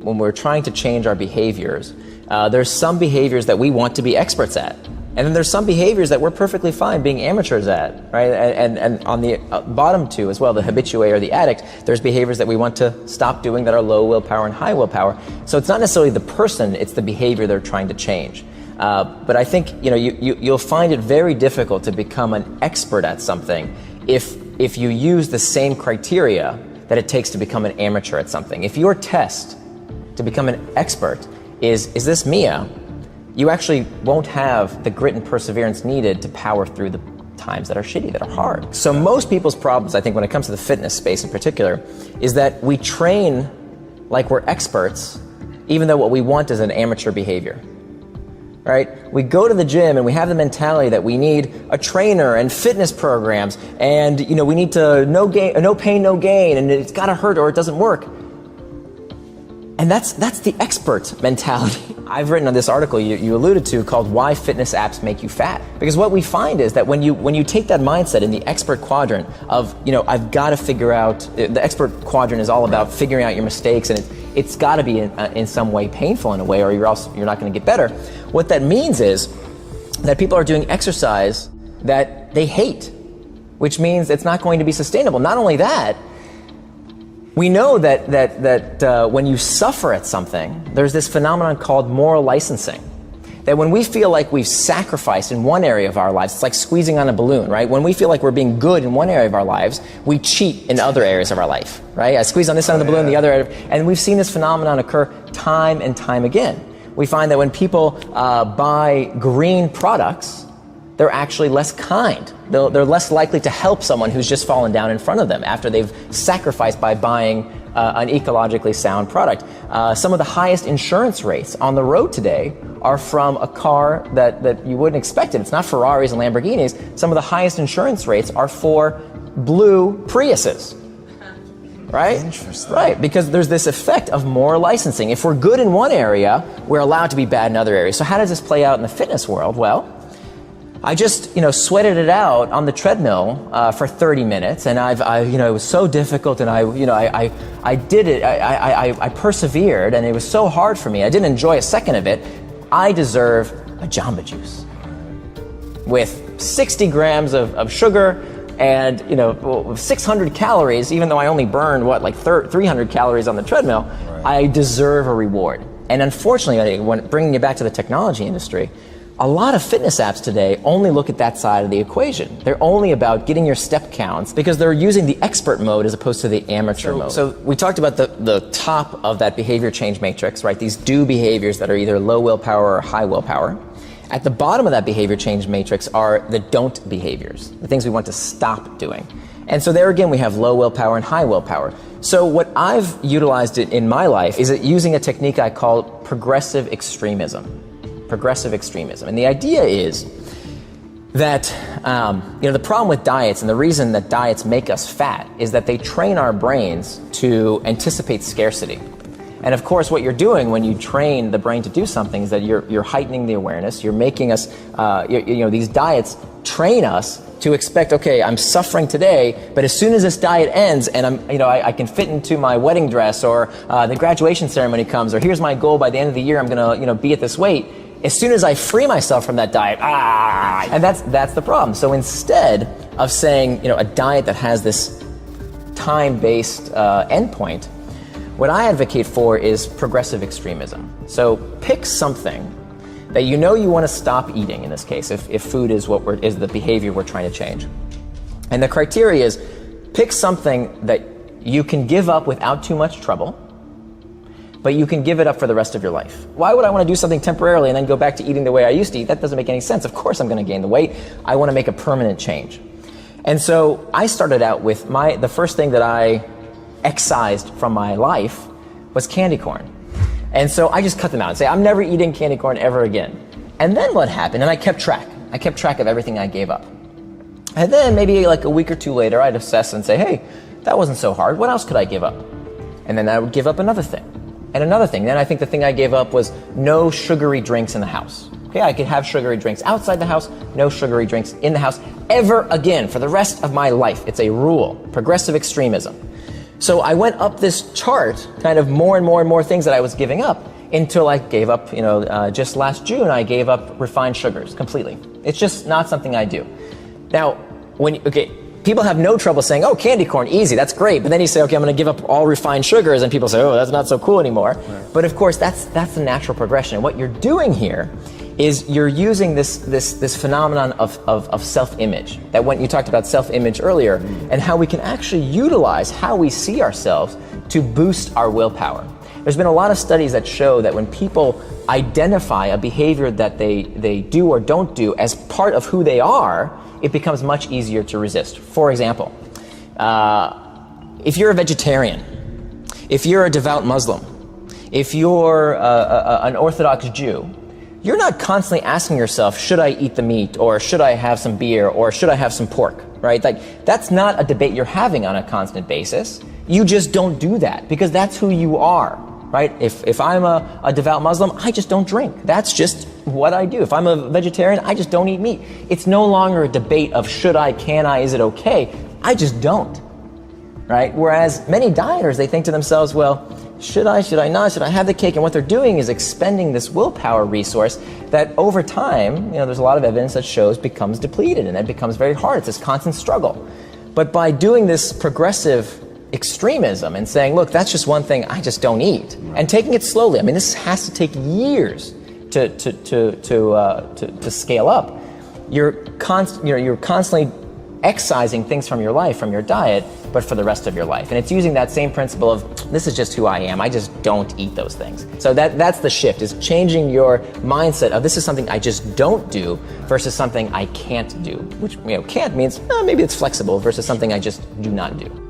When we're trying to change our behaviors, there's some behaviors that we want to be experts at. And then there's some behaviors that we're perfectly fine being amateurs at, right? And on the bottom two as well, the habitué or the addict, there's behaviors that we want to stop doing that are low willpower and high willpower. So it's not necessarily the person, it's the behavior they're trying to change. But I think you'll find it very difficult to become an expert at something if you use the same criteria that it takes to become an amateur at something. If your test to become an expert is this Mia, you actually won't have the grit and perseverance needed to power through the times that are shitty, that are hard. So most people's problems, I think, when it comes to the fitness space in particular, is that we train like we're experts, even though what we want is an amateur behavior. Right? We go to the gym and we have the mentality that we need a trainer and fitness programs, and we need to no pain, no gain, and it's got to hurt or it doesn't work. And that's the expert mentality. I've written on this article you alluded to called "Why Fitness Apps Make You Fat." Because what we find is that when you take that mindset in the expert quadrant of I've got to figure out, the expert quadrant is all about figuring out your mistakes, and it's got to be in some way painful in a way, or you're not going to get better. What that means is that people are doing exercise that they hate, which means it's not going to be sustainable. Not only that, we know that when you suffer at something, there's this phenomenon called moral licensing. That when we feel like we've sacrificed in one area of our lives, it's like squeezing on a balloon, right? When we feel like we're being good in one area of our lives, we cheat in other areas of our life, right? I squeeze on this end of the balloon, the other area, and we've seen this phenomenon occur time and time again. We find that when people buy green products, they're actually less kind. They're less likely to help someone who's just fallen down in front of them after they've sacrificed by buying an ecologically sound product. Some of the highest insurance rates on the road today are from a car that you wouldn't expect it. It's not Ferraris and Lamborghinis. Some of the highest insurance rates are for blue Priuses. Right? Interesting. Right, because there's this effect of moral licensing. If we're good in one area, we're allowed to be bad in other areas. So how does this play out in the fitness world? Well, I just, sweated it out on the treadmill for 30 minutes, and it was so difficult, and I did it. I persevered, and it was so hard for me. I didn't enjoy a second of it. I deserve a Jamba Juice with 60 grams of sugar and 600 calories. Even though I only burned 300 calories on the treadmill, right. I deserve a reward. And unfortunately, when bringing it back to the technology industry, a lot of fitness apps today only look at that side of the equation. They're only about getting your step counts because they're using the expert mode as opposed to the amateur mode. So we talked about the top of that behavior change matrix, right? These do behaviors that are either low willpower or high willpower. At the bottom of that behavior change matrix are the don't behaviors, the things we want to stop doing. And so there again, we have low willpower and high willpower. So what I've utilized in my life is using a technique I call progressive extremism. Progressive extremism. And the idea is that the problem with diets, and the reason that diets make us fat, is that they train our brains to anticipate scarcity. And of course, what you're doing when you train the brain to do something is that you're heightening the awareness. You're making us, these diets train us to expect, okay, I'm suffering today, but as soon as this diet ends and I can fit into my wedding dress, or the graduation ceremony comes, or here's my goal by the end of the year, I'm gonna be at this weight. As soon as I free myself from that diet, and that's the problem. So instead of saying, a diet that has this time-based endpoint, what I advocate for is progressive extremism. So pick something that you want to stop eating. In this case, if food is is the behavior we're trying to change, and the criteria is pick something that you can give up without too much trouble, but you can give it up for the rest of your life. Why would I want to do something temporarily and then go back to eating the way I used to eat? That doesn't make any sense. Of course I'm going to gain the weight. I want to make a permanent change. And so I started out with the first thing that I excised from my life was candy corn. And so I just cut them out and say, I'm never eating candy corn ever again. And then what happened? And I kept track. I kept track of everything I gave up. And then maybe like a week or two later, I'd assess and say, hey, that wasn't so hard. What else could I give up? And then I would give up another thing. And another thing. Then I think the thing I gave up was no sugary drinks in the house. Okay, I could have sugary drinks outside the house, no sugary drinks in the house ever again for the rest of my life. It's a rule. Progressive extremism. So I went up this chart, kind of more and more and more things that I was giving up, until I gave up, just last June, I gave up refined sugars completely. It's just not something I do. Now, people have no trouble saying, oh, candy corn, easy, that's great. But then you say, okay, I'm going to give up all refined sugars, and people say, oh, that's not so cool anymore. Right. But of course, that's the natural progression. And what you're doing here is you're using this phenomenon of self-image. That when you talked about self-image earlier, and how we can actually utilize how we see ourselves to boost our willpower. There's been a lot of studies that show that when people identify a behavior that they do or don't do as part of who they are, it becomes much easier to resist. For example, if you're a vegetarian, if you're a devout Muslim, if you're an Orthodox Jew, you're not constantly asking yourself, should I eat the meat, or should I have some beer, or should I have some pork, right? Like, that's not a debate you're having on a constant basis. You just don't do that, because that's who you are, right? If I'm a devout Muslim, I just don't drink. That's just what I do. If I'm a vegetarian, I just don't eat meat. It's no longer a debate of should I, can I, is it okay? I just don't, right? Whereas many dieters, they think to themselves, well, should I not, should I have the cake? And what they're doing is expending this willpower resource that over time, there's a lot of evidence that shows becomes depleted, and it becomes very hard. It's this constant struggle. But by doing this progressive extremism and saying, look, that's just one thing I just don't eat, and taking it slowly. I mean, this has to take years to scale up. You're constantly excising things from your life, from your diet, but for the rest of your life. And it's using that same principle of, this is just who I am, I just don't eat those things. So that's the shift, is changing your mindset of this is something I just don't do versus something I can't do, which can't means maybe it's flexible versus something I just do not do.